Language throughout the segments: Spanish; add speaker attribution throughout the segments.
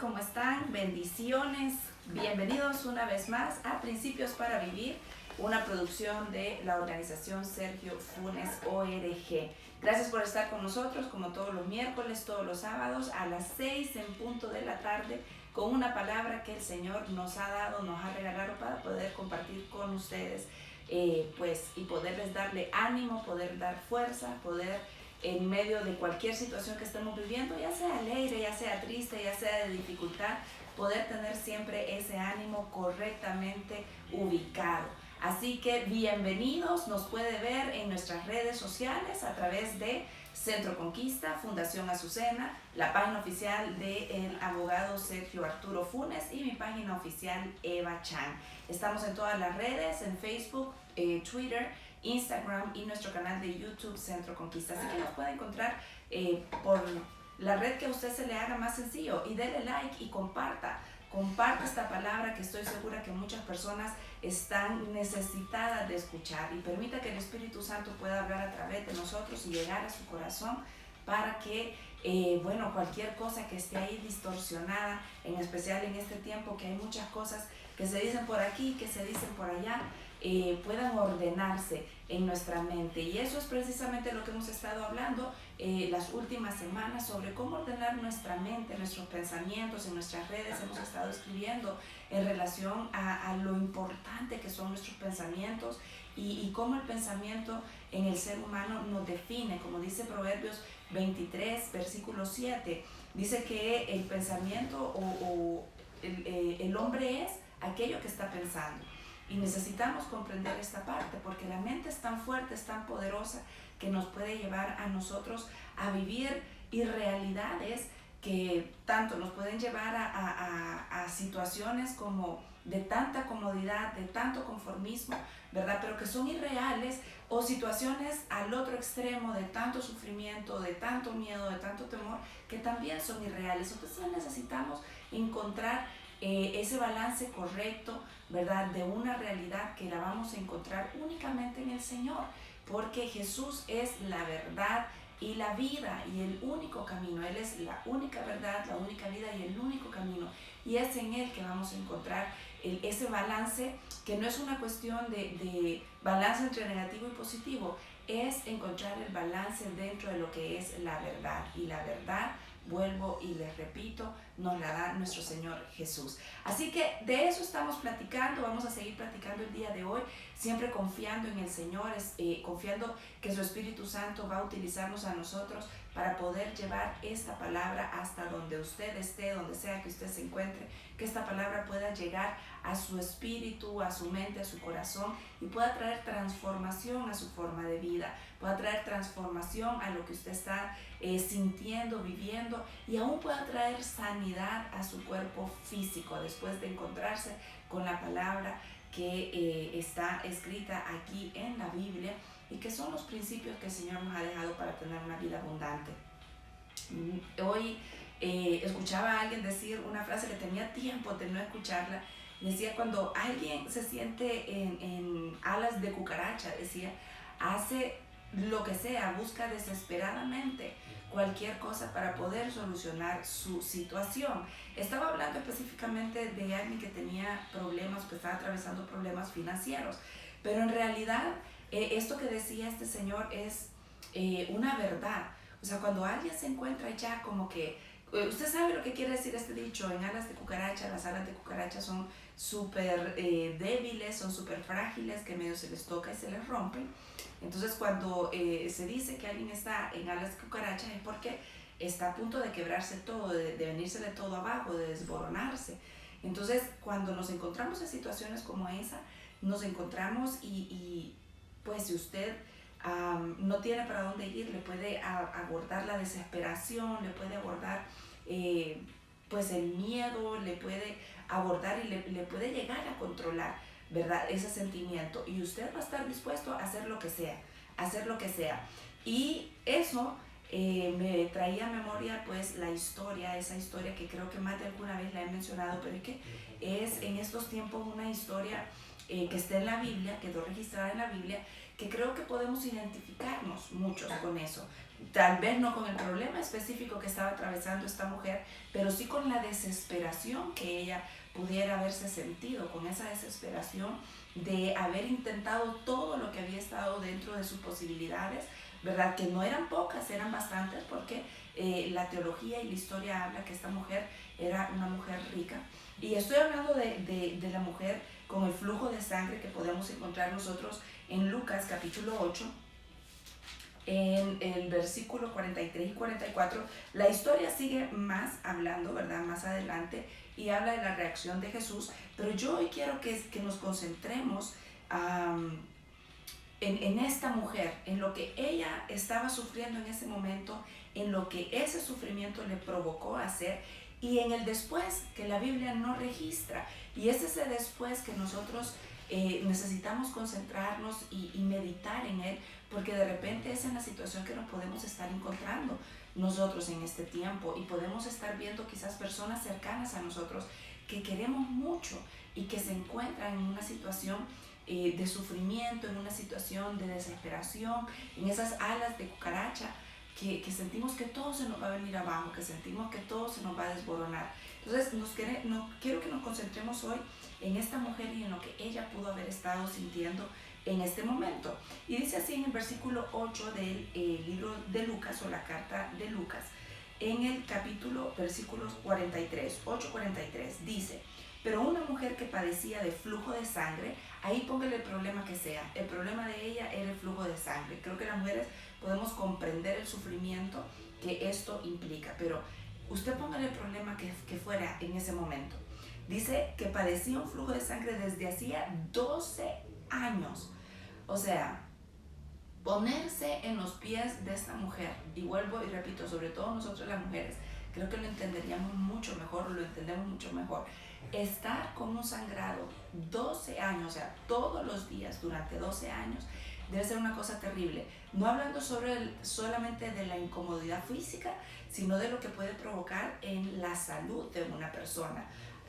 Speaker 1: ¿Cómo están? Bendiciones. Bienvenidos una vez más a Principios para Vivir, una producción de la organización Sergio Funes ORG. Gracias por estar con nosotros, como todos los miércoles, todos los sábados, a las 6 en punto de la tarde, con una palabra que el Señor nos ha dado, nos ha regalado para poder compartir con ustedes, y poderles darle ánimo, poder dar fuerza, poder en medio de cualquier situación que estemos viviendo, ya sea alegre, ya sea triste, ya sea de dificultad, poder tener siempre ese ánimo correctamente ubicado. Así que bienvenidos, nos puede ver en nuestras redes sociales a través de Centro Conquista, Fundación Azucena, la página oficial del abogado Sergio Arturo Funes y mi página oficial Eva Chan. Estamos en todas las redes, en Facebook, Twitter, Instagram y nuestro canal de YouTube Centro Conquista. Así que nos puede encontrar por la red que a usted se le haga más sencillo, y dele like y comparta esta palabra que estoy segura que muchas personas están necesitadas de escuchar, y permita que el Espíritu Santo pueda hablar a través de nosotros y llegar a su corazón para que cualquier cosa que esté ahí distorsionada, en especial en este tiempo que hay muchas cosas que se dicen por aquí, que se dicen por allá, puedan ordenarse en nuestra mente. Y eso es precisamente lo que hemos estado hablando las últimas semanas, sobre cómo ordenar nuestra mente, nuestros pensamientos. En nuestras redes hemos estado escribiendo en relación a lo importante que son nuestros pensamientos y cómo el pensamiento en el ser humano nos define. Como dice Proverbios 23, versículo 7, dice que el pensamiento el hombre es aquello que está pensando. Y necesitamos comprender esta parte, porque la mente es tan fuerte, es tan poderosa, que nos puede llevar a nosotros a vivir irrealidades que tanto nos pueden llevar a situaciones como de tanta comodidad, de tanto conformismo, ¿verdad? Pero que son irreales, o situaciones al otro extremo de tanto sufrimiento, de tanto miedo, de tanto temor, que también son irreales. Entonces necesitamos encontrar ese balance correcto, ¿verdad? De una realidad que la vamos a encontrar únicamente en el Señor, porque Jesús es la verdad y la vida y el único camino. Él es la única verdad, la única vida y el único camino, y es en Él que vamos a encontrar ese balance, que no es una cuestión de balance entre negativo y positivo, es encontrar el balance dentro de lo que es la verdad. Y la verdad, vuelvo y les repito, nos la da nuestro Señor Jesús. Así que de eso estamos platicando, vamos a seguir platicando el día de hoy, siempre confiando en el Señor, confiando que su Espíritu Santo va a utilizarnos a nosotros para poder llevar esta palabra hasta donde usted esté, donde sea que usted se encuentre, que esta palabra pueda llegar a su espíritu, a su mente, a su corazón, y pueda traer transformación a su forma de vida, pueda traer transformación a lo que usted está sintiendo, viviendo, y aún pueda traer sanidad a su cuerpo físico después de encontrarse con la palabra que está escrita aquí en la Biblia, y que son los principios que el Señor nos ha dejado para tener una vida abundante. Hoy escuchaba a alguien decir una frase que tenía tiempo de no escucharla. Decía: cuando alguien se siente en alas de cucaracha, decía, hace lo que sea, busca desesperadamente cualquier cosa para poder solucionar su situación. Estaba hablando específicamente de alguien que tenía problemas, que estaba atravesando problemas financieros, pero en realidad esto que decía este señor es una verdad. O sea, cuando alguien se encuentra ya como que, usted sabe lo que quiere decir este dicho, en alas de cucaracha. Las alas de cucaracha son súper débiles, son súper frágiles, que medio se les toca y se les rompen. Entonces, cuando se dice que alguien está en alas de cucaracha, es porque está a punto de quebrarse todo, de venírsele todo abajo, de desboronarse. Entonces, cuando nos encontramos en situaciones como esa, nos encontramos y pues si usted no tiene para dónde ir, le puede abordar la desesperación, le puede abordar el miedo, le puede abordar y le puede llegar a controlar, ¿verdad? Ese sentimiento, y usted va a estar dispuesto a hacer lo que sea, Y eso me traía a memoria pues la historia, esa historia que creo que más de alguna vez la he mencionado, pero es que es en estos tiempos una historia que está en la Biblia, quedó registrada en la Biblia, que creo que podemos identificarnos muchos con eso. Tal vez no con el problema específico que estaba atravesando esta mujer, pero sí con la desesperación que ella pudiera haberse sentido, con esa desesperación de haber intentado todo lo que había estado dentro de sus posibilidades, ¿verdad? Que no eran pocas, eran bastantes, porque la teología y la historia habla que esta mujer era una mujer rica. Y estoy hablando de la mujer con el flujo de sangre que podemos encontrar nosotros en Lucas capítulo 8, en el versículo 43 y 44. La historia sigue más hablando, ¿verdad? Más adelante, y habla de la reacción de Jesús, pero yo hoy quiero que nos concentremos en esta mujer, en lo que ella estaba sufriendo en ese momento, en lo que ese sufrimiento le provocó hacer y en el después que la Biblia no registra. Y es ese después que nosotros necesitamos concentrarnos y meditar en él, porque de repente es en la situación que nos podemos estar encontrando nosotros en este tiempo y podemos estar viendo quizás personas cercanas a nosotros que queremos mucho y que se encuentran en una situación de sufrimiento, en una situación de desesperación, en esas alas de cucaracha que sentimos que todo se nos va a venir abajo, que sentimos que todo se nos va a desboronar. Entonces quiero que nos concentremos hoy en esta mujer y en lo que ella pudo haber estado sintiendo en este momento. Y dice así en el versículo 8 del libro de Lucas, o la carta de Lucas, en el capítulo, versículos 43, 8:43, dice: pero una mujer que padecía de flujo de sangre, ahí póngale el problema que sea, el problema de ella era el flujo de sangre. Creo que las mujeres podemos comprender el sufrimiento que esto implica, pero usted póngale el problema que fuera en ese momento. Dice que padecía un flujo de sangre desde hacía 12 años. O sea, ponerse en los pies de esta mujer, y vuelvo y repito, sobre todo nosotros las mujeres, creo que lo entenderíamos mucho mejor, lo entendemos mucho mejor. Estar con un sangrado 12 años, o sea, todos los días durante 12 años, debe ser una cosa terrible. No hablando solamente de la incomodidad física, sino de lo que puede provocar en la salud de una persona.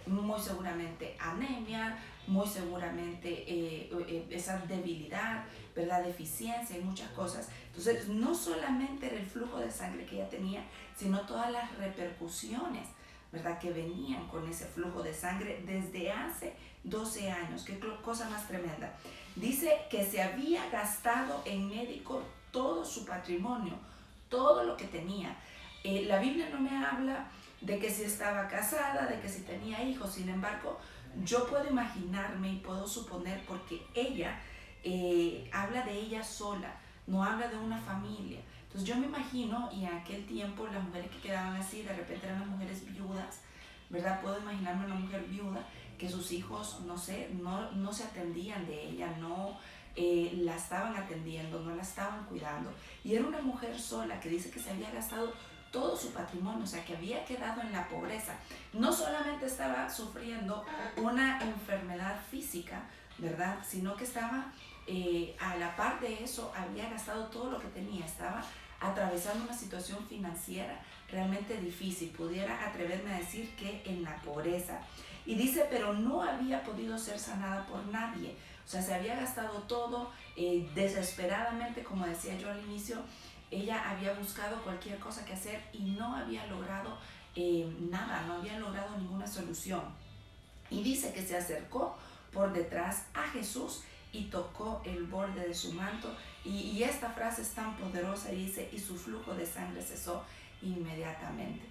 Speaker 1: Muy seguramente anemia, muy seguramente esa debilidad, ¿verdad? Deficiencia y muchas cosas. Entonces, no solamente era el flujo de sangre que ella tenía, sino todas las repercusiones, ¿verdad?, que venían con ese flujo de sangre desde hace 12 años. Qué cosa más tremenda. Dice que se había gastado en médico todo su patrimonio, todo lo que tenía. La Biblia no me habla de que si estaba casada, de que si tenía hijos. Sin embargo, yo puedo imaginarme y puedo suponer, porque ella habla de ella sola, no habla de una familia. Entonces yo me imagino, y en aquel tiempo las mujeres que quedaban así, de repente eran las mujeres viudas, ¿verdad? Puedo imaginarme una mujer viuda que sus hijos, no sé, no se atendían de ella, no la estaban atendiendo, no la estaban cuidando. Y era una mujer sola que dice que se había gastado todo su patrimonio, o sea, que había quedado en la pobreza. No solamente estaba sufriendo una enfermedad física, ¿verdad?, sino que estaba a la par de eso, había gastado todo lo que tenía, estaba atravesando una situación financiera realmente difícil, pudiera atreverme a decir que en la pobreza. Y dice, pero no había podido ser sanada por nadie, o sea, se había gastado todo desesperadamente, como decía yo al inicio. Ella había buscado cualquier cosa que hacer y no había logrado nada, no había logrado ninguna solución. Y dice que se acercó por detrás a Jesús y tocó el borde de su manto. Y esta frase es tan poderosa, y dice, y su flujo de sangre cesó inmediatamente.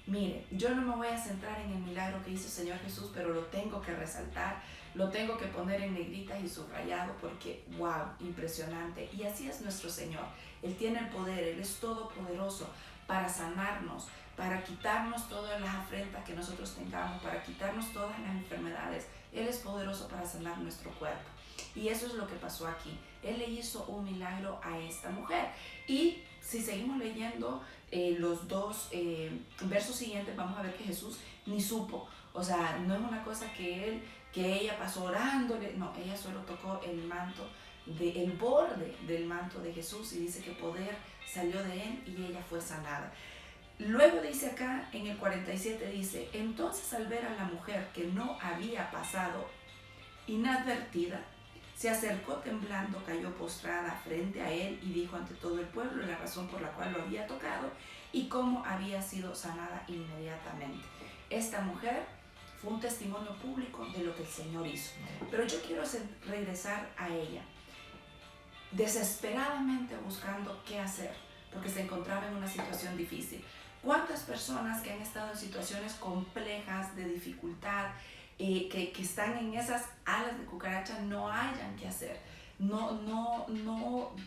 Speaker 1: Mire, yo no me voy a centrar en el milagro que hizo el Señor Jesús, pero lo tengo que resaltar, lo tengo que poner en negritas y subrayado, porque wow, impresionante. Y así es nuestro Señor. Él tiene el poder, Él es todopoderoso para sanarnos, para quitarnos todas las afrentas que nosotros tengamos, para quitarnos todas las enfermedades. Él es poderoso para sanar nuestro cuerpo. Y eso es lo que pasó aquí. Él le hizo un milagro a esta mujer. Y si seguimos leyendo los dos versos siguientes, vamos a ver que Jesús ni supo. O sea, no es una cosa que ella pasó orándole. No, ella solo tocó el manto del borde del manto de Jesús y dice que poder salió de él y ella fue sanada. Luego dice acá en el 47, dice, entonces al ver a la mujer que no había pasado inadvertida, se acercó temblando, cayó postrada frente a él y dijo ante todo el pueblo la razón por la cual lo había tocado y cómo había sido sanada inmediatamente. Esta mujer fue un testimonio público de lo que el Señor hizo. Pero yo quiero regresar a ella, desesperadamente buscando qué hacer, porque se encontraba en una situación difícil. ¿Cuántas personas que han estado en situaciones complejas, de dificultad, que están en esas alas de cucaracha, no hayan qué hacer?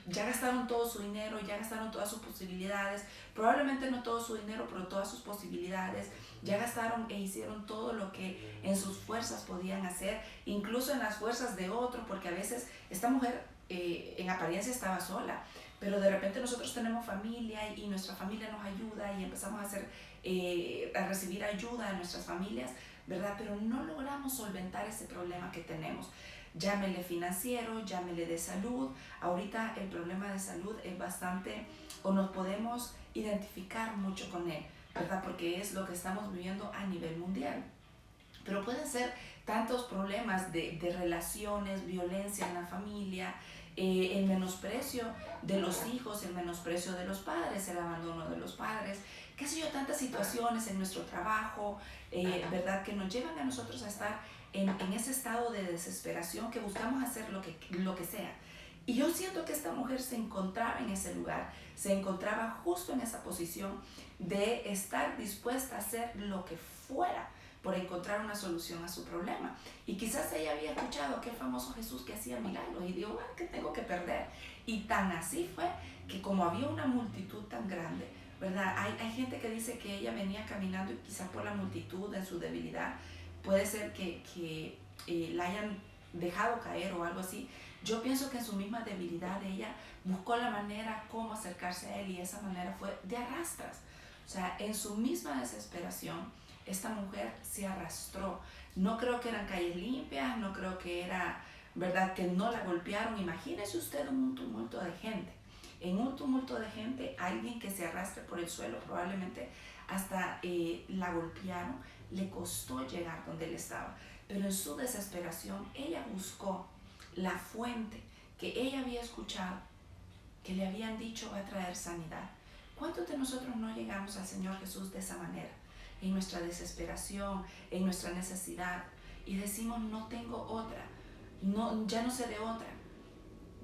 Speaker 1: Ya gastaron todo su dinero, ya gastaron todas sus posibilidades, probablemente no todo su dinero, pero todas sus posibilidades, ya gastaron e hicieron todo lo que en sus fuerzas podían hacer, incluso en las fuerzas de otro, porque a veces esta mujer en apariencia estaba sola, pero de repente nosotros tenemos familia y nuestra familia nos ayuda y empezamos a recibir ayuda de nuestras familias, ¿verdad? Pero no logramos solventar ese problema que tenemos. Llámele financiero, llámele de salud. Ahorita el problema de salud es bastante, o nos podemos identificar mucho con él, ¿verdad? Porque es lo que estamos viviendo a nivel mundial. Pero pueden ser tantos problemas de relaciones, violencia en la familia, el menosprecio de los hijos, el menosprecio de los padres, el abandono de los padres, qué sé yo, tantas situaciones en nuestro trabajo, ¿verdad? Que nos llevan a nosotros a estar en ese estado de desesperación que buscamos hacer lo que sea. Y yo siento que esta mujer se encontraba en ese lugar, se encontraba justo en esa posición de estar dispuesta a hacer lo que fuera por encontrar una solución a su problema. Y quizás ella había escuchado aquel famoso Jesús que hacía milagros y dijo, ¿qué tengo que perder? Y tan así fue que como había una multitud tan grande, ¿verdad? Hay gente que dice que ella venía caminando y quizás por la multitud, en su debilidad, puede ser que la hayan dejado caer o algo así. Yo pienso que en su misma debilidad ella buscó la manera cómo acercarse a él y esa manera fue de arrastras. O sea, en su misma desesperación, esta mujer se arrastró. No creo que eran calles limpias, no creo que era, ¿verdad?, que no la golpearon. Imagínese usted un tumulto de gente. En un tumulto de gente, alguien que se arrastre por el suelo, probablemente hasta la golpearon, le costó llegar donde él estaba. Pero en su desesperación, ella buscó la fuente que ella había escuchado, que le habían dicho va a traer sanidad. ¿Cuántos de nosotros no llegamos al Señor Jesús de esa manera? En nuestra desesperación, en nuestra necesidad, y decimos no tengo otra, ya no sé de otra,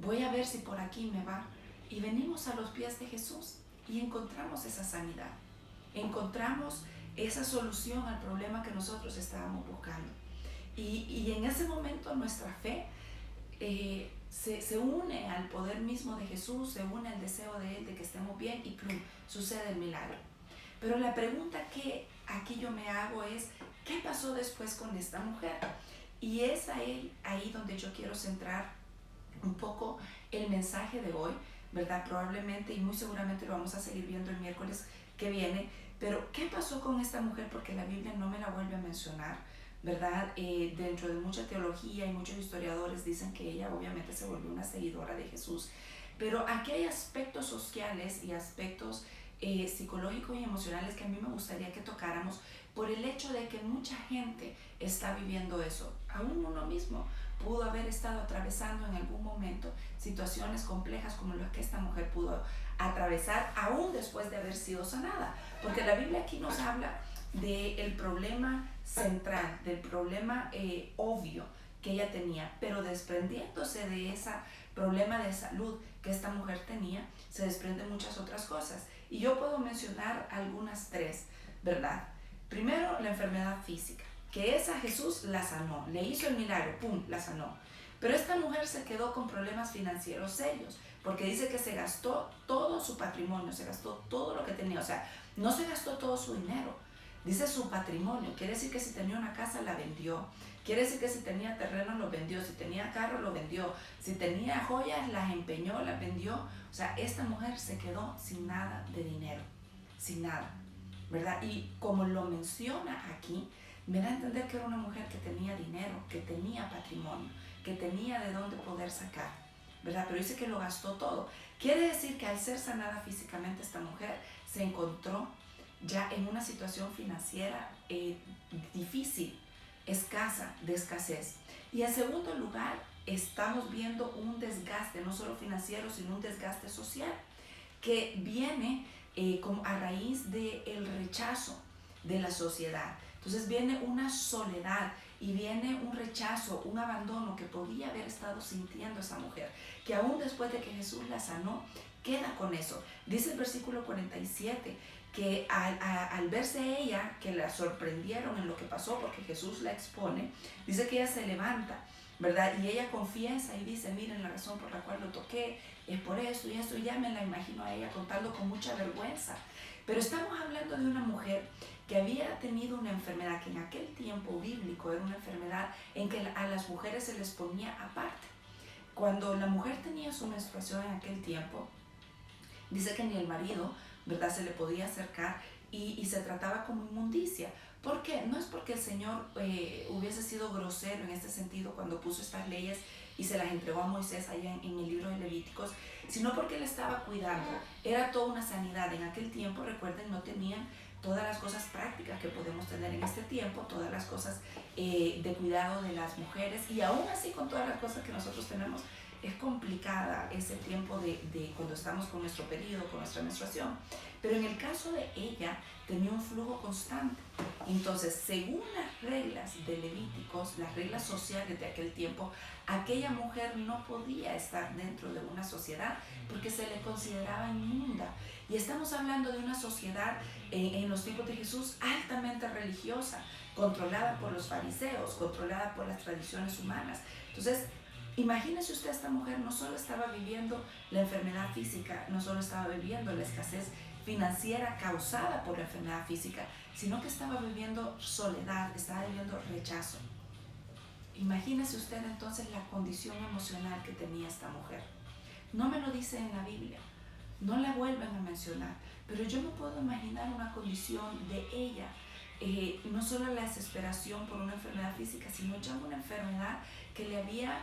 Speaker 1: voy a ver si por aquí me va, y venimos a los pies de Jesús y encontramos esa sanidad, encontramos esa solución al problema que nosotros estábamos buscando, y en ese momento nuestra fe se une al poder mismo de Jesús, se une al deseo de Él de que estemos bien y ¡plum!, sucede el milagro. Pero la pregunta que aquí yo me hago es, ¿qué pasó después con esta mujer? Y es ahí donde yo quiero centrar un poco el mensaje de hoy, ¿verdad? Probablemente y muy seguramente lo vamos a seguir viendo el miércoles que viene, pero ¿qué pasó con esta mujer? Porque la Biblia no me la vuelve a mencionar, ¿verdad? Dentro de mucha teología y muchos historiadores dicen que ella obviamente se volvió una seguidora de Jesús, pero aquí hay aspectos sociales y aspectos psicológicos y emocionales que a mí me gustaría que tocáramos por el hecho de que mucha gente está viviendo eso. Aún uno mismo pudo haber estado atravesando en algún momento situaciones complejas como las que esta mujer pudo atravesar aún después de haber sido sanada, porque la Biblia aquí nos habla del problema central, del problema obvio que ella tenía, pero desprendiéndose de ese problema de salud que esta mujer tenía, se desprenden muchas otras cosas. Y yo puedo mencionar algunas tres, ¿verdad? Primero, la enfermedad física, que esa Jesús la sanó, le hizo el milagro, ¡pum!, la sanó. Pero esta mujer se quedó con problemas financieros serios, porque dice que se gastó todo su patrimonio, se gastó todo lo que tenía, o sea, no se gastó todo su dinero, dice su patrimonio, quiere decir que si tenía una casa la vendió, quiere decir que si tenía terreno lo vendió, si tenía carro lo vendió, si tenía joyas las empeñó, las vendió. O sea, esta mujer se quedó sin nada de dinero, sin nada, ¿verdad? Y como lo menciona aquí, me da a entender que era una mujer que tenía dinero, que tenía patrimonio, que tenía de dónde poder sacar. ¿verdad? Pero dice que lo gastó todo. Quiere decir que al ser sanada físicamente esta mujer se encontró ya en una situación financiera difícil, escasa, de escasez. Y en segundo lugar, estamos viendo un desgaste, no solo financiero, sino un desgaste social, que viene como a raíz del rechazo de la sociedad. Entonces viene una soledad y viene un rechazo, un abandono que podía haber estado sintiendo esa mujer, que aún después de que Jesús la sanó, queda con eso. Dice el versículo 47 que al verse ella, que la sorprendieron en lo que pasó porque Jesús la expone, dice que ella se levanta, ¿verdad? Y ella confiesa y dice, miren, la razón por la cual lo toqué es por esto y esto. Y ya me la imagino a ella contando con mucha vergüenza. Pero estamos hablando de una mujer que había tenido una enfermedad que en aquel tiempo bíblico era una enfermedad en que a las mujeres se les ponía aparte. Cuando la mujer tenía su menstruación en aquel tiempo, dice que ni el marido, ¿verdad?, se le podía acercar y se trataba como inmundicia. ¿Por qué? No es porque el Señor hubiese sido grosero en este sentido cuando puso estas leyes y se las entregó a Moisés allá en el libro de Levíticos, sino porque él estaba cuidando. Era toda una sanidad. En aquel tiempo, recuerden, no tenían todas las cosas prácticas que podemos tener en este tiempo, todas las cosas de cuidado de las mujeres, y aún así con todas las cosas que nosotros tenemos, es complicada ese tiempo de cuando estamos con nuestro periodo, con nuestra menstruación. Pero en el caso de ella, tenía un flujo constante. Entonces, según las reglas de Levíticos, las reglas sociales de aquel tiempo, aquella mujer no podía estar dentro de una sociedad porque se le consideraba inmunda. Y estamos hablando de una sociedad en los tiempos de Jesús altamente religiosa, controlada por los fariseos, controlada por las tradiciones humanas. Entonces, imagínese usted, esta mujer no solo estaba viviendo la enfermedad física, no solo estaba viviendo la escasez financiera causada por la enfermedad física, sino que estaba viviendo soledad, estaba viviendo rechazo. Imagínese usted entonces la condición emocional que tenía esta mujer. No me lo dice en la Biblia, no la vuelven a mencionar, pero yo me puedo imaginar una condición de ella, no solo la desesperación por una enfermedad física, sino ya una enfermedad que le había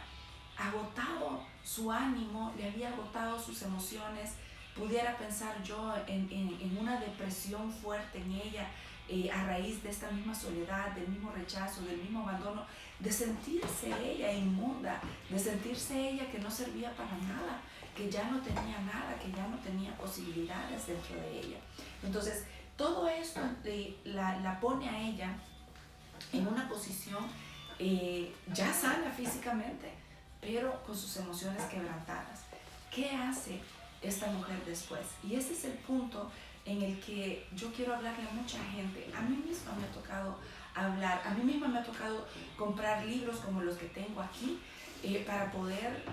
Speaker 1: agotado su ánimo, le había agotado sus emociones. Pudiera pensar yo en una depresión fuerte en ella a raíz de esta misma soledad, del mismo rechazo, del mismo abandono, de sentirse ella inmunda, de sentirse ella que no servía para nada, que ya no tenía nada, que ya no tenía posibilidades dentro de ella. Entonces, todo esto la pone a ella en una posición ya sana físicamente, pero con sus emociones quebrantadas. ¿Qué hace esta mujer después? Y ese es el punto en el que yo quiero hablarle a mucha gente. A mí misma me ha tocado hablar, a mí misma me ha tocado comprar libros como los que tengo aquí para poder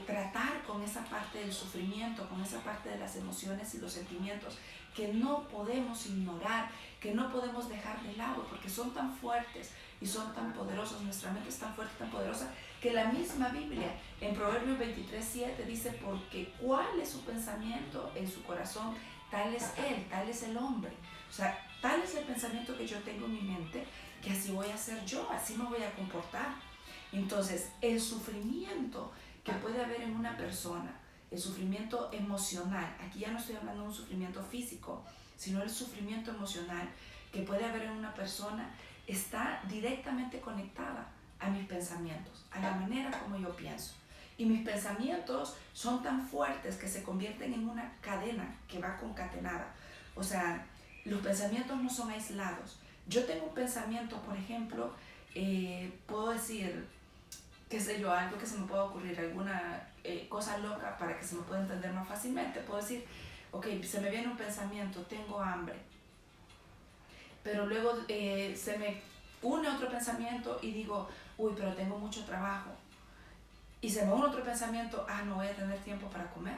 Speaker 1: tratar con esa parte del sufrimiento, con esa parte de las emociones y los sentimientos que no podemos ignorar, que no podemos dejar de lado, porque son tan fuertes y son tan poderosos, nuestra mente es tan fuerte y tan poderosa, que la misma Biblia en Proverbios 23:7 dice, porque cuál es su pensamiento en su corazón, tal es él, tal es el hombre. O sea, tal es el pensamiento que yo tengo en mi mente, que así voy a ser yo, así me voy a comportar. Entonces, el sufrimiento que puede haber en una persona, el sufrimiento emocional, aquí ya no estoy hablando de un sufrimiento físico, sino el sufrimiento emocional que puede haber en una persona, está directamente conectada a mis pensamientos, a la manera como yo pienso. Y mis pensamientos son tan fuertes que se convierten en una cadena que va concatenada. O sea, los pensamientos no son aislados. Yo tengo un pensamiento, por ejemplo, puedo decir, qué sé yo, algo que se me pueda ocurrir, alguna cosa loca para que se me pueda entender más fácilmente. Puedo decir, ok, se me viene un pensamiento, tengo hambre. Pero luego se me une otro pensamiento y digo, uy, pero tengo mucho trabajo. Y se me une otro pensamiento, no voy a tener tiempo para comer.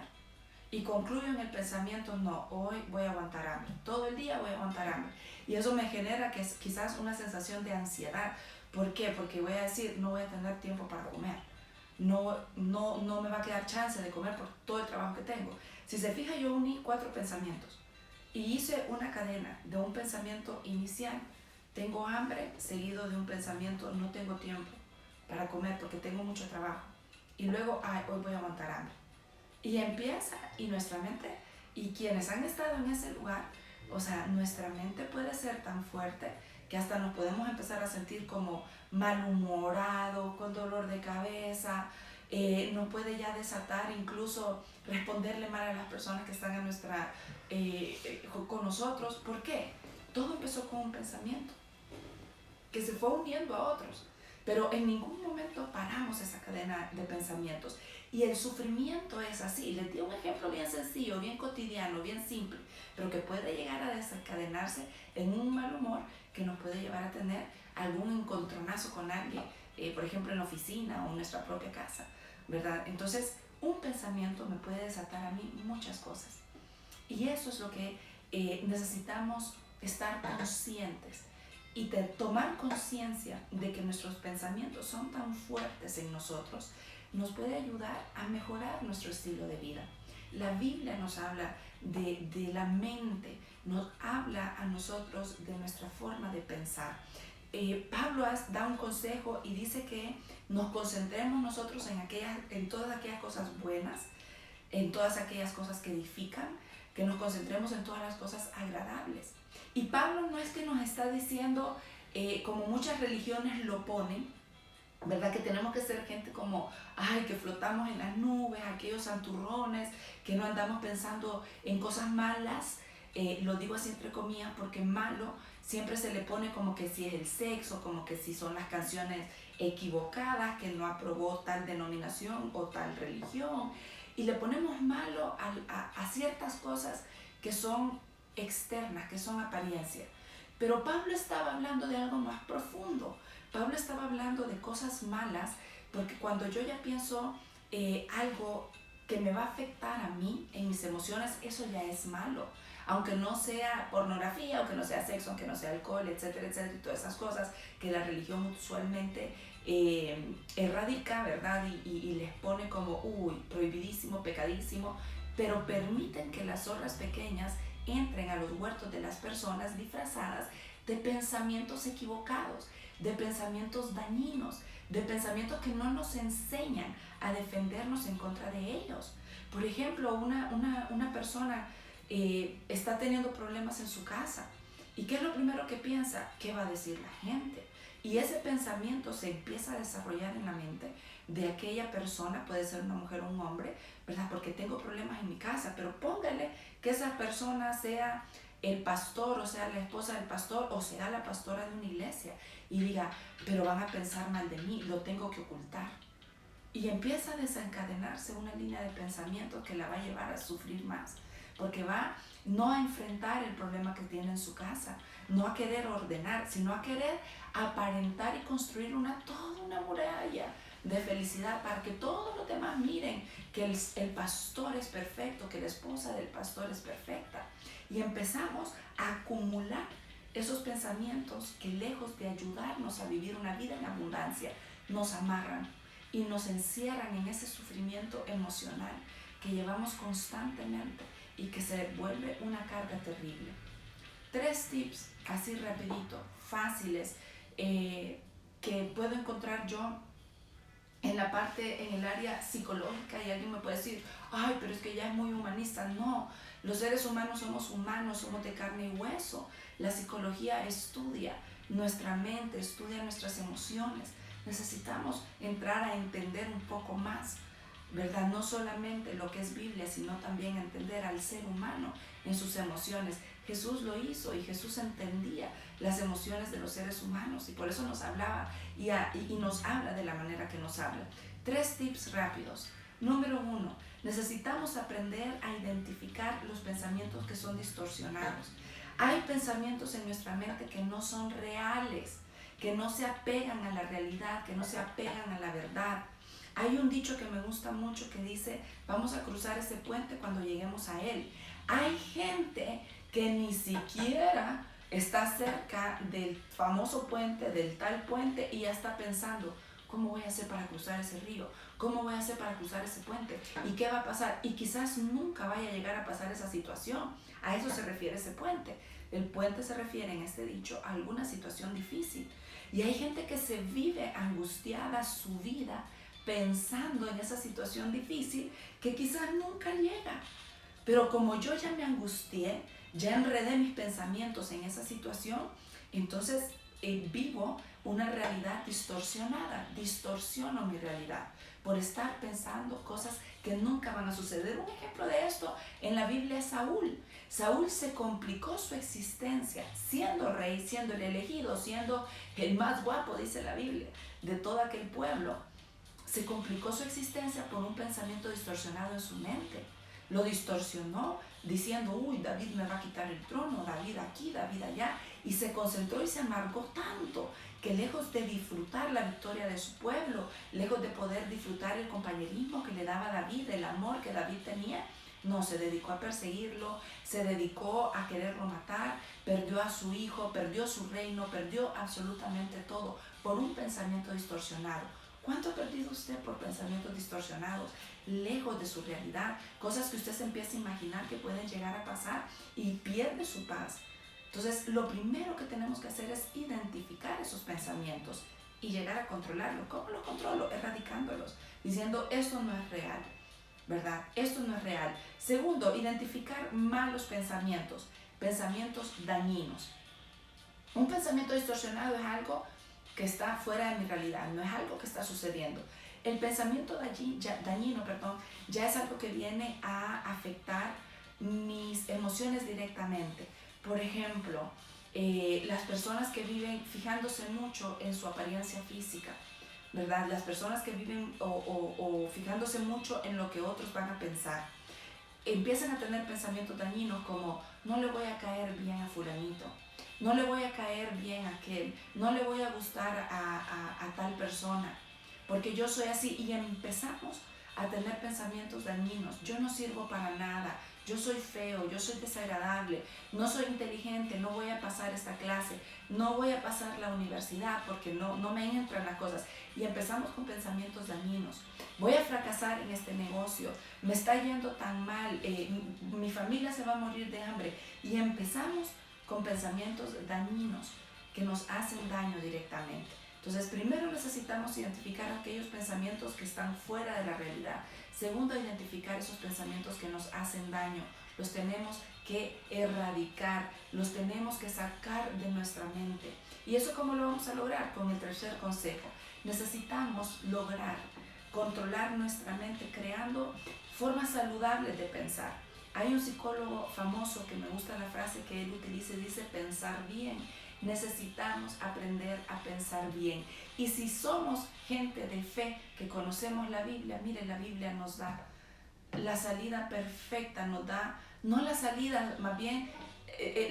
Speaker 1: Y concluyo en el pensamiento, no, hoy voy a aguantar hambre. Todo el día voy a aguantar hambre. Y eso me genera que es quizás una sensación de ansiedad. ¿Por qué? Porque voy a decir, no voy a tener tiempo para comer. No me va a quedar chance de comer por todo el trabajo que tengo. Si se fija, yo uní 4 pensamientos. Y hice una cadena de un pensamiento inicial, tengo hambre, seguido de un pensamiento, no tengo tiempo para comer porque tengo mucho trabajo. y luego, ay, hoy voy a aguantar hambre. Y empieza, y nuestra mente, y quienes han estado en ese lugar, o sea, nuestra mente puede ser tan fuerte que hasta nos podemos empezar a sentir como malhumorado, con dolor de cabeza, nos puede ya desatar incluso responderle mal a las personas que están con nosotros. ¿Por qué? Todo empezó con un pensamiento que se fue uniendo a otros, pero en ningún momento paramos esa cadena de pensamientos. Y el sufrimiento es así. Les di un ejemplo bien sencillo, bien cotidiano, bien simple, pero que puede llegar a desencadenarse en un mal humor que nos puede llevar a tener algún encontronazo con alguien, por ejemplo en la oficina o en nuestra propia casa, ¿verdad? Entonces, un pensamiento me puede desatar a mí muchas cosas. Y eso es lo que necesitamos estar conscientes y tomar conciencia de que nuestros pensamientos son tan fuertes en nosotros, nos puede ayudar a mejorar nuestro estilo de vida. La Biblia nos habla de la mente, nos habla a nosotros de nuestra forma de pensar. Pablo da un consejo y dice que nos concentremos nosotros en todas aquellas cosas buenas, en todas aquellas cosas que edifican, que nos concentremos en todas las cosas agradables. Y Pablo no es que nos está diciendo, como muchas religiones lo ponen, ¿verdad? Que tenemos que ser gente como, ay, que flotamos en las nubes, aquellos santurrones, que no andamos pensando en cosas malas. Lo digo así entre comillas porque malo siempre se le pone como que si es el sexo, como que si son las canciones equivocadas, que no aprobó tal denominación o tal religión. Y le ponemos malo a ciertas cosas que son externas, que son apariencia. Pero Pablo estaba hablando de algo más profundo. Pablo estaba hablando de cosas malas, porque cuando yo ya pienso algo que me va a afectar a mí, en mis emociones, eso ya es malo. Aunque no sea pornografía, aunque no sea sexo, aunque no sea alcohol, etcétera, etcétera, y todas esas cosas que la religión usualmente erradica, ¿verdad? Y les pone como, prohibidísimo, pecadísimo, pero permiten que las zorras pequeñas entren a los huertos de las personas disfrazadas de pensamientos equivocados, de pensamientos dañinos, de pensamientos que no nos enseñan a defendernos en contra de ellos. Por ejemplo, una persona está teniendo problemas en su casa. ¿Y qué es lo primero que piensa? ¿Qué va a decir la gente? Y ese pensamiento se empieza a desarrollar en la mente de aquella persona, puede ser una mujer o un hombre, ¿verdad? Porque tengo problemas en mi casa, pero póngale que esa persona sea el pastor, o sea la esposa del pastor, o sea la pastora de una iglesia, y diga, pero van a pensar mal de mí, lo tengo que ocultar. Y empieza a desencadenarse una línea de pensamiento que la va a llevar a sufrir más, porque va no a enfrentar el problema que tiene en su casa, no a querer ordenar, sino a querer aparentar y construir toda una muralla de felicidad para que todos los demás miren que el pastor es perfecto, que la esposa del pastor es perfecta. Y empezamos a acumular esos pensamientos que, lejos de ayudarnos a vivir una vida en abundancia, nos amarran y nos encierran en ese sufrimiento emocional que llevamos constantemente y que se vuelve una carga terrible. 3 tips así rapidito, fáciles, que puedo encontrar yo en el área psicológica. Y alguien me puede decir, ay, pero es que ya es muy humanista. No, los seres humanos, somos de carne y hueso. La psicología estudia nuestra mente, estudia nuestras emociones. Necesitamos entrar a entender un poco más, ¿verdad? No solamente lo que es Biblia, sino también entender al ser humano en sus emociones. Jesús lo hizo y Jesús entendía las emociones de los seres humanos y por eso nos hablaba y nos habla de la manera que nos habla. 3 tips rápidos. Número 1, necesitamos aprender a identificar los pensamientos que son distorsionados. Hay pensamientos en nuestra mente que no son reales, que no se apegan a la realidad, que no se apegan a la verdad. Hay un dicho que me gusta mucho que dice, vamos a cruzar ese puente cuando lleguemos a él. Hay gente que ni siquiera está cerca del famoso puente, del tal puente, y ya está pensando, ¿cómo voy a hacer para cruzar ese río? ¿Cómo voy a hacer para cruzar ese puente? ¿Y qué va a pasar? Y quizás nunca vaya a llegar a pasar esa situación. A eso se refiere ese puente. El puente se refiere en este dicho a alguna situación difícil. Y hay gente que se vive angustiada su vida pensando en esa situación difícil que quizás nunca llega. Pero como yo ya me angustié, ya enredé mis pensamientos en esa situación, entonces vivo una realidad distorsionada, distorsiono mi realidad por estar pensando cosas que nunca van a suceder. Un ejemplo de esto en la Biblia es Saúl. Saúl se complicó su existencia siendo rey, siendo el elegido, siendo el más guapo, dice la Biblia, de todo aquel pueblo. Se complicó su existencia por un pensamiento distorsionado en su mente. Lo distorsionó diciendo, uy, David me va a quitar el trono, David aquí, David allá, y se concentró y se amargó tanto que lejos de disfrutar la victoria de su pueblo, lejos de poder disfrutar el compañerismo que le daba David, el amor que David tenía, no, se dedicó a perseguirlo, se dedicó a quererlo matar, perdió a su hijo, perdió su reino, perdió absolutamente todo por un pensamiento distorsionado. ¿Cuánto ha perdido usted por pensamientos distorsionados, lejos de su realidad? Cosas que usted se empieza a imaginar que pueden llegar a pasar y pierde su paz. Entonces, lo primero que tenemos que hacer es identificar esos pensamientos y llegar a controlarlos. ¿Cómo los controlo? Erradicándolos, diciendo, esto no es real, ¿verdad? Esto no es real. Segundo, identificar malos pensamientos, pensamientos dañinos. Un pensamiento distorsionado es algo que está fuera de mi realidad, no es algo que está sucediendo. El pensamiento dañino, ya es algo que viene a afectar mis emociones directamente. Por ejemplo, las personas que viven fijándose mucho en su apariencia física, ¿verdad? Las personas que viven o fijándose mucho en lo que otros van a pensar, empiezan a tener pensamientos dañinos como, no le voy a caer bien a fulanito, no le voy a caer bien a aquel, no le voy a gustar a tal persona, porque yo soy así, y empezamos a tener pensamientos dañinos. Yo no sirvo para nada, yo soy feo, yo soy desagradable, no soy inteligente, no voy a pasar esta clase, no voy a pasar la universidad porque no me entran las cosas. Y empezamos con pensamientos dañinos. Voy a fracasar en este negocio, me está yendo tan mal, mi familia se va a morir de hambre. Y empezamos con pensamientos dañinos que nos hacen daño directamente. Entonces, primero necesitamos identificar aquellos pensamientos que están fuera de la realidad. Segundo, identificar esos pensamientos que nos hacen daño. Los tenemos que erradicar, los tenemos que sacar de nuestra mente. ¿Y eso cómo lo vamos a lograr? Con el tercer consejo. Necesitamos lograr controlar nuestra mente creando formas saludables de pensar. Hay un psicólogo famoso que me gusta la frase que él utiliza y dice pensar bien. Necesitamos aprender a pensar bien. Y si somos gente de fe que conocemos la Biblia, mire, la Biblia nos da la salida perfecta, nos da, no la salida, más bien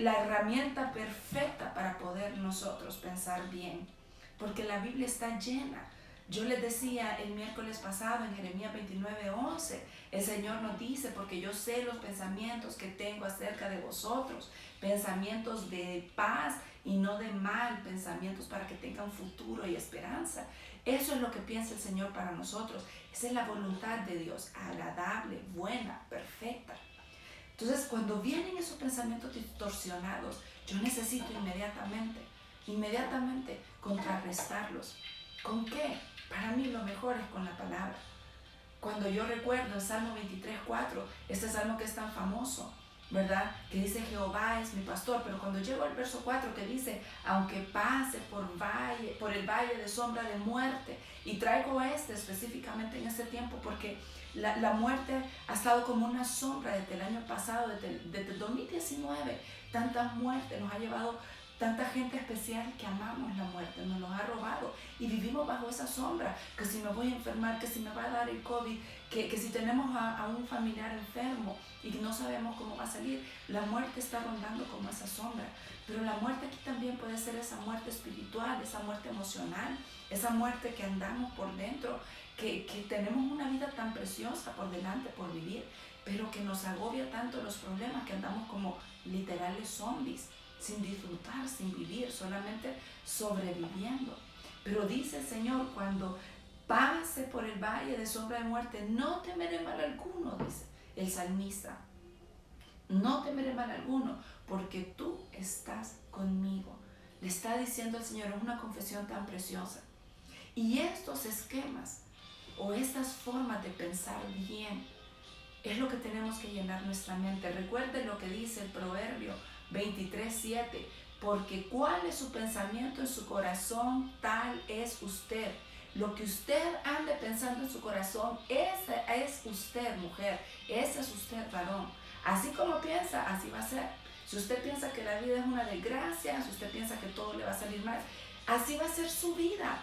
Speaker 1: la herramienta perfecta para poder nosotros pensar bien. Porque la Biblia está llena. Yo les decía el miércoles pasado en Jeremías 29:11, el Señor nos dice, porque yo sé los pensamientos que tengo acerca de vosotros, pensamientos de paz y no de mal, pensamientos para que tengan futuro y esperanza. Eso es lo que piensa el Señor para nosotros. Esa es la voluntad de Dios, agradable, buena, perfecta. Entonces, cuando vienen esos pensamientos distorsionados, yo necesito inmediatamente contrarrestarlos. ¿Con qué? Para mí lo mejor es con la palabra. Cuando yo recuerdo el Salmo 23:4, este salmo que es tan famoso, ¿verdad? Que dice, Jehová es mi pastor, pero cuando llego al verso 4 que dice, aunque pase por el valle de sombra de muerte, y traigo específicamente en este tiempo porque la muerte ha estado como una sombra desde el año pasado, desde el 2019, tanta muerte nos ha llevado. Tanta gente especial que amamos la muerte, nos lo ha robado y vivimos bajo esa sombra, que si me voy a enfermar, que si me va a dar el COVID, que si tenemos a un familiar enfermo y no sabemos cómo va a salir, la muerte está rondando como esa sombra. Pero la muerte aquí también puede ser esa muerte espiritual, esa muerte emocional, esa muerte que andamos por dentro, que tenemos una vida tan preciosa por delante, por vivir, pero que nos agobia tanto los problemas que andamos como literales zombies, sin disfrutar, sin vivir, solamente sobreviviendo. Pero dice el Señor, cuando pase por el valle de sombra de muerte, no temeré mal alguno, dice el salmista. No temeré mal alguno, porque tú estás conmigo. Le está diciendo el Señor, es una confesión tan preciosa. Y estos esquemas o estas formas de pensar bien. Es lo que tenemos que llenar nuestra mente. Recuerden lo que dice el Proverbio 23:7, porque cuál es su pensamiento en su corazón, tal es usted. Lo que usted ande pensando en su corazón, esa es usted, mujer, ese es usted, varón. Así como piensa, así va a ser. Si usted piensa que la vida es una desgracia, si usted piensa que todo le va a salir mal, así va a ser su vida.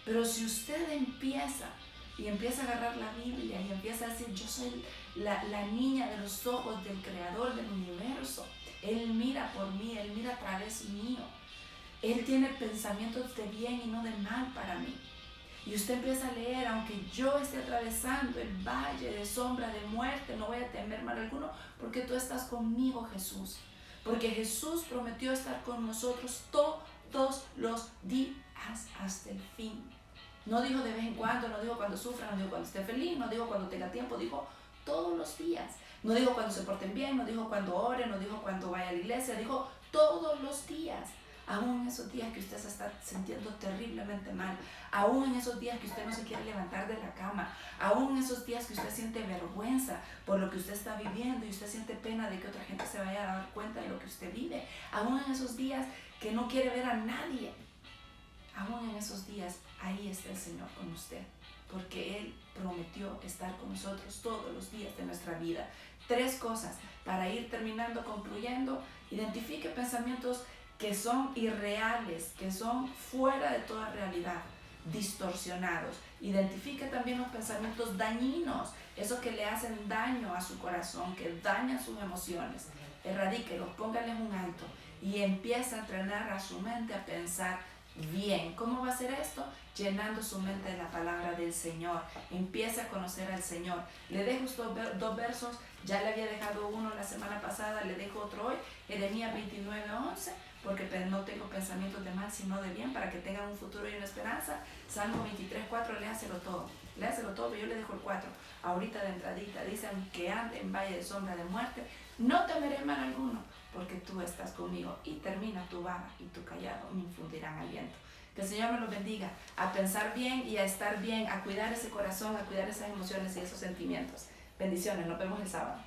Speaker 1: Pero si usted empieza a agarrar la Biblia y empieza a decir, yo soy la niña de los ojos del Creador del universo, Él mira por mí, Él mira a través mío, Él tiene pensamientos de bien y no de mal para mí. Y usted empieza a leer, aunque yo esté atravesando el valle de sombra de muerte, no voy a temer mal alguno, porque tú estás conmigo, Jesús. Porque Jesús prometió estar con nosotros todos los días hasta el fin. No dijo de vez en cuando, no dijo cuando sufra, no dijo cuando esté feliz, no dijo cuando tenga tiempo, dijo todos los días. No dijo cuando se porten bien, no dijo cuando ore, no dijo cuando vaya a la iglesia, dijo todos los días. Aún en esos días que usted se está sintiendo terriblemente mal, aún en esos días que usted no se quiere levantar de la cama, aún en esos días que usted siente vergüenza por lo que usted está viviendo y usted siente pena de que otra gente se vaya a dar cuenta de lo que usted vive, aún en esos días que no quiere ver a nadie, aún en esos días, ahí está el Señor con usted, porque Él prometió estar con nosotros todos los días de nuestra vida. 3 cosas para ir terminando, concluyendo. Identifique pensamientos que son irreales, que son fuera de toda realidad, distorsionados. Identifique también los pensamientos dañinos, esos que le hacen daño a su corazón, que dañan sus emociones. Erradíquelos, póngales un alto y empieza a entrenar a su mente a pensar bien. ¿Cómo va a ser esto? Llenando su mente de la palabra del Señor. Empieza a conocer al Señor. Le dejo estos 2 versos, ya le había dejado uno la semana pasada, le dejo otro hoy, Jeremías 29:11, porque no tengo pensamientos de mal sino de bien, para que tengan un futuro y una esperanza. Salmo 23:4, léaselo todo, pero yo le dejo el 4 ahorita de entradita. Dice, aunque ande en valle de sombra de muerte, no temeré mal alguno, porque tú estás conmigo. Y termina, tu vara y tu callado me infundirán aliento. Que el Señor me los bendiga a pensar bien y a estar bien, a cuidar ese corazón, a cuidar esas emociones y esos sentimientos. Bendiciones, nos vemos el sábado.